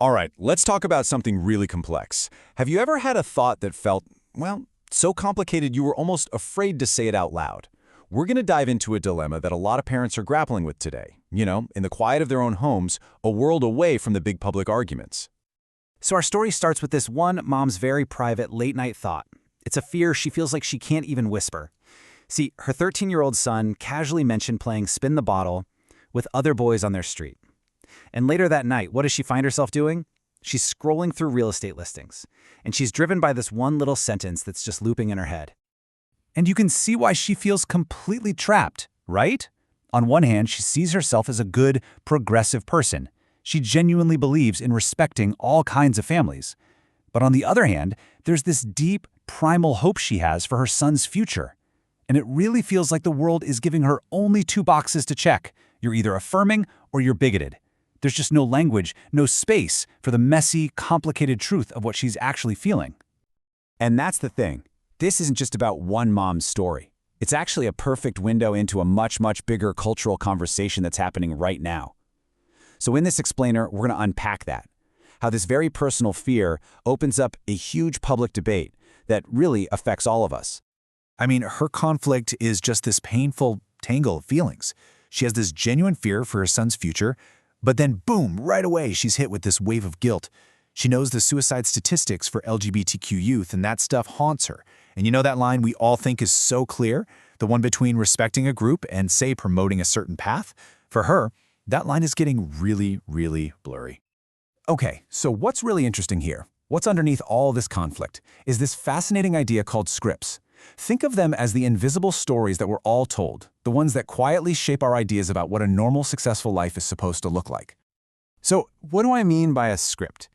All right, let's talk about something really complex. Have you ever had a thought that felt, well, so complicated you were almost afraid to say it out loud? We're going to dive into a dilemma that a lot of parents are grappling with today. In the quiet of their own homes, a world away from the big public arguments. So our story starts with this one mom's very private late-night thought. It's a fear she feels like she can't even whisper. See, her 13-year-old son casually mentioned playing spin the bottle with other boys on their street. And later that night, what does she find herself doing? She's scrolling through real estate listings, and she's driven by this one little sentence that's just looping in her head. And you can see why she feels completely trapped, right? On one hand, she sees herself as a good, progressive person. She genuinely believes in respecting all kinds of families. But on the other hand, there's this deep, primal hope she has for her son's future. And it really feels like the world is giving her only two boxes to check. You're either affirming or you're bigoted. There's just no language, no space for the messy, complicated truth of what she's actually feeling. And that's the thing. This isn't just about one mom's story. It's actually a perfect window into a much, much bigger cultural conversation that's happening right now. So in this explainer, we're going to unpack that. How this very personal fear opens up a huge public debate that really affects all of us. I mean, her conflict is just this painful tangle of feelings. She has this genuine fear for her son's future, but then boom, right away, she's hit with this wave of guilt. She knows the suicide statistics for LGBTQ youth, and that stuff haunts her. And you know that line we all think is so clear? The one between respecting a group and, say, promoting a certain path? For her, that line is getting really, really blurry. Okay, so what's really interesting here? What's underneath all this conflict is this fascinating idea called scripts. Think of them as the invisible stories that we're all told, the ones that quietly shape our ideas about what a normal, successful life is supposed to look like. So, what do I mean by a script?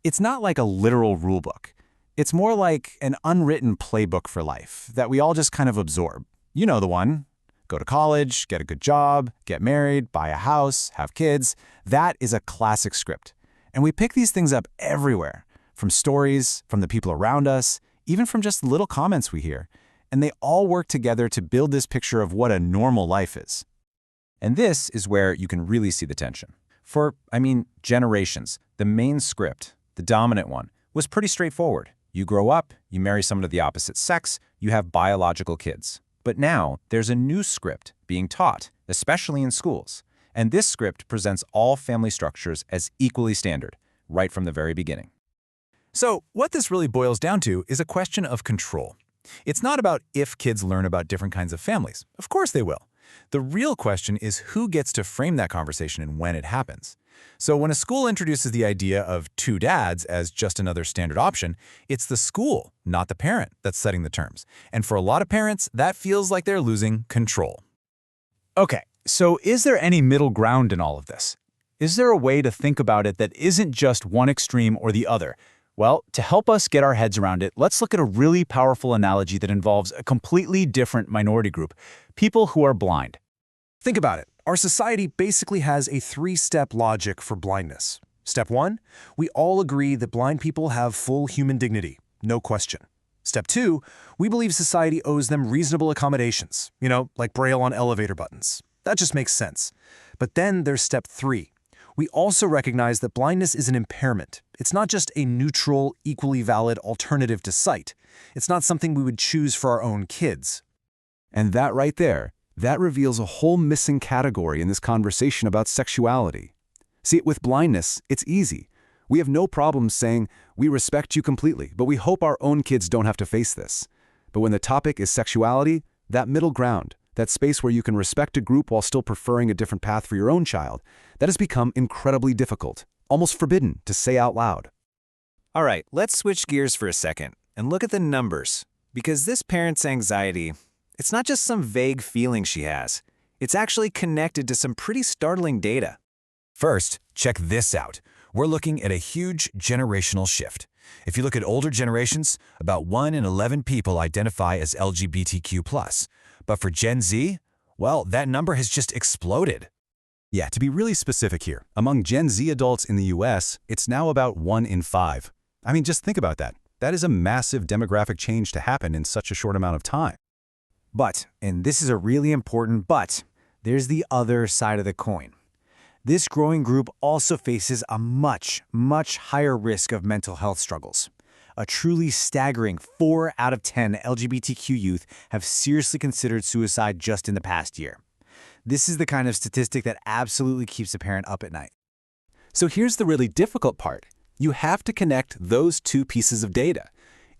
It's not like a literal rulebook. It's more like an unwritten playbook for life that we all just kind of absorb. You know the one. Go to college, get a good job, get married, buy a house, have kids. That is a classic script. And we pick these things up everywhere, from stories, from the people around us, even from just little comments we hear. And they all work together to build this picture of what a normal life is. And this is where you can really see the tension. For, generations, the main script, the dominant one, was pretty straightforward. You grow up, you marry someone of the opposite sex, you have biological kids. But now, there's a new script being taught, especially in schools. And this script presents all family structures as equally standard, right from the very beginning. So, what this really boils down to is a question of control. It's not about if kids learn about different kinds of families. Of course they will. The real question is who gets to frame that conversation and when it happens. So when a school introduces the idea of two dads as just another standard option, it's the school, not the parent, that's setting the terms. And for a lot of parents, that feels like they're losing control. Okay, so is there any middle ground in all of this? Is there a way to think about it that isn't just one extreme or the other? Well, to help us get our heads around it, let's look at a really powerful analogy that involves a completely different minority group, people who are blind. Think about it. Our society basically has a three-step logic for blindness. Step 1, we all agree that blind people have full human dignity, no question. Step 2, we believe society owes them reasonable accommodations, like Braille on elevator buttons. That just makes sense. But then there's Step 3. We also recognize that blindness is an impairment. It's not just a neutral, equally valid alternative to sight. It's not something we would choose for our own kids. And that right there, that reveals a whole missing category in this conversation about sexuality. See, with blindness, it's easy. We have no problem saying, we respect you completely, but we hope our own kids don't have to face this. But when the topic is sexuality, that middle ground, that space where you can respect a group while still preferring a different path for your own child, that has become incredibly difficult, almost forbidden to say out loud. All right, let's switch gears for a second and look at the numbers. Because this parent's anxiety, it's not just some vague feeling she has. It's actually connected to some pretty startling data. First, check this out. We're looking at a huge generational shift. If you look at older generations, about 1 in 11 people identify as LGBTQ+. But for Gen Z, well, that number has just exploded. Yeah, to be really specific here, among Gen Z adults in the US, it's now about 1 in 5. Just think about that. That is a massive demographic change to happen in such a short amount of time. But, and this is a really important but, there's the other side of the coin. This growing group also faces a much, much higher risk of mental health struggles. A truly staggering 4 out of 10 LGBTQ youth have seriously considered suicide just in the past year. This is the kind of statistic that absolutely keeps a parent up at night. So here's the really difficult part. You have to connect those two pieces of data.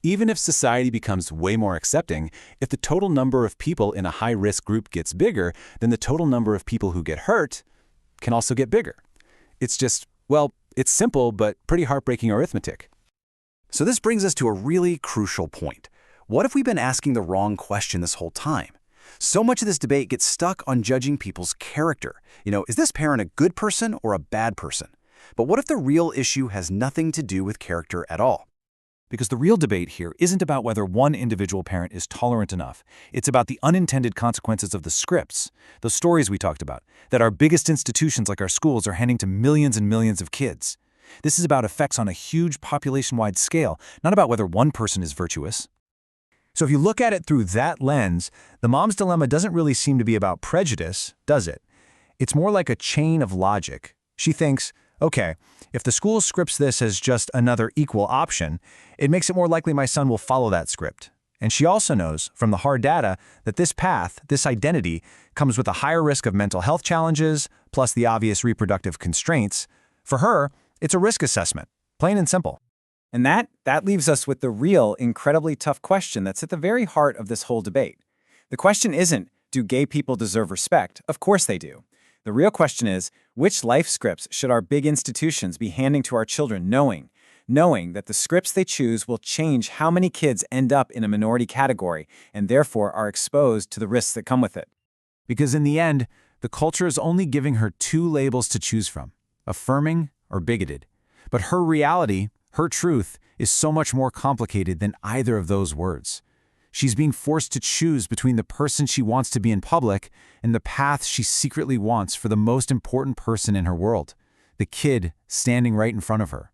Even if society becomes way more accepting, if the total number of people in a high-risk group gets bigger, then the total number of people who get hurt can also get bigger. It's just, well, it's simple but pretty heartbreaking arithmetic. So this brings us to a really crucial point. What if we've been asking the wrong question this whole time? So much of this debate gets stuck on judging people's character. Is this parent a good person or a bad person? But what if the real issue has nothing to do with character at all? Because the real debate here isn't about whether one individual parent is tolerant enough. It's about the unintended consequences of the scripts, those stories we talked about, that our biggest institutions like our schools are handing to millions and millions of kids. This is about effects on a huge population-wide scale, not about whether one person is virtuous. So if you look at it through that lens, the mom's dilemma doesn't really seem to be about prejudice, does it? It's more like a chain of logic. She thinks, okay, if the school scripts this as just another equal option, it makes it more likely my son will follow that script. And she also knows from the hard data that this path, this identity, comes with a higher risk of mental health challenges, plus the obvious reproductive constraints. For her, it's a risk assessment, plain and simple. And that leaves us with the real, incredibly tough question that's at the very heart of this whole debate. The question isn't, do gay people deserve respect? Of course they do. The real question is, which life scripts should our big institutions be handing to our children knowing that the scripts they choose will change how many kids end up in a minority category and therefore are exposed to the risks that come with it? Because in the end, the culture is only giving her two labels to choose from, affirming or bigoted. But her reality, her truth, is so much more complicated than either of those words. She's being forced to choose between the person she wants to be in public and the path she secretly wants for the most important person in her world, the kid standing right in front of her.